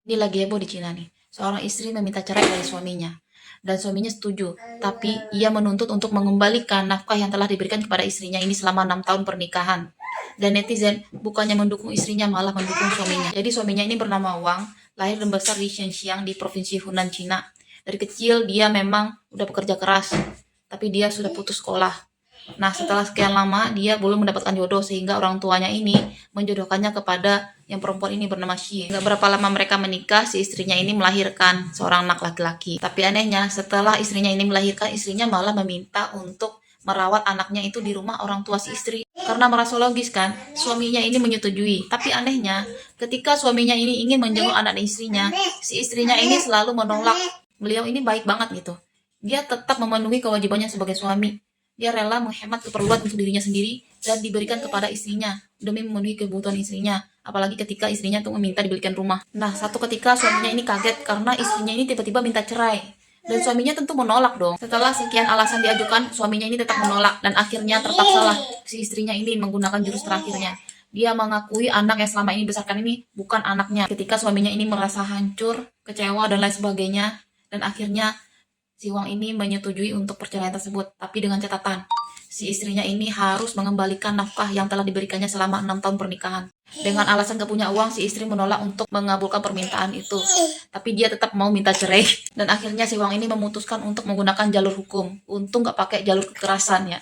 Ini lagi heboh di Cina nih. Seorang istri meminta cerai dari suaminya. Dan suaminya setuju. Tapi ia menuntut untuk mengembalikan nafkah yang telah diberikan kepada istrinya ini selama 6 tahun pernikahan. Dan netizen bukannya mendukung istrinya malah mendukung suaminya. Jadi suaminya ini bernama Wang, lahir dan besar di Shenzhen di provinsi Hunan, Cina. Dari kecil dia memang udah bekerja keras. Tapi dia sudah putus sekolah. Nah, setelah sekian lama, dia belum mendapatkan jodoh sehingga orang tuanya ini menjodohkannya kepada yang perempuan ini bernama Xi. Gak berapa lama mereka menikah, si istrinya ini melahirkan seorang anak laki-laki. Tapi anehnya, setelah istrinya ini melahirkan, istrinya malah meminta untuk merawat anaknya itu di rumah orang tua si istri. Karena merasa logis kan, suaminya ini menyetujui. Tapi anehnya, ketika suaminya ini ingin menjenguk anak istrinya, si istrinya ini selalu menolak. Beliau ini baik banget gitu. Dia tetap memenuhi kewajibannya sebagai suami. Dia rela menghemat keperluan untuk dirinya sendiri dan diberikan kepada istrinya demi memenuhi kebutuhan istrinya. Apalagi ketika istrinya tuh meminta dibelikan rumah. Nah, satu ketika suaminya ini kaget karena istrinya ini tiba-tiba minta cerai. Dan suaminya tentu menolak dong. Setelah sekian alasan diajukan, suaminya ini tetap menolak. Dan akhirnya terpaksalah si istrinya ini menggunakan jurus terakhirnya. Dia mengakui anak yang selama ini dibesarkan ini bukan anaknya. Ketika suaminya ini merasa hancur, kecewa, dan lain sebagainya. Dan akhirnya si Wang ini menyetujui untuk perceraian tersebut, tapi dengan catatan si istrinya ini harus mengembalikan nafkah yang telah diberikannya selama 6 tahun pernikahan. Dengan alasan gak punya uang, si istri menolak untuk mengabulkan permintaan itu. Tapi dia tetap mau minta cerai. Dan akhirnya si Wang ini memutuskan untuk menggunakan jalur hukum. Untung gak pakai jalur kekerasan ya.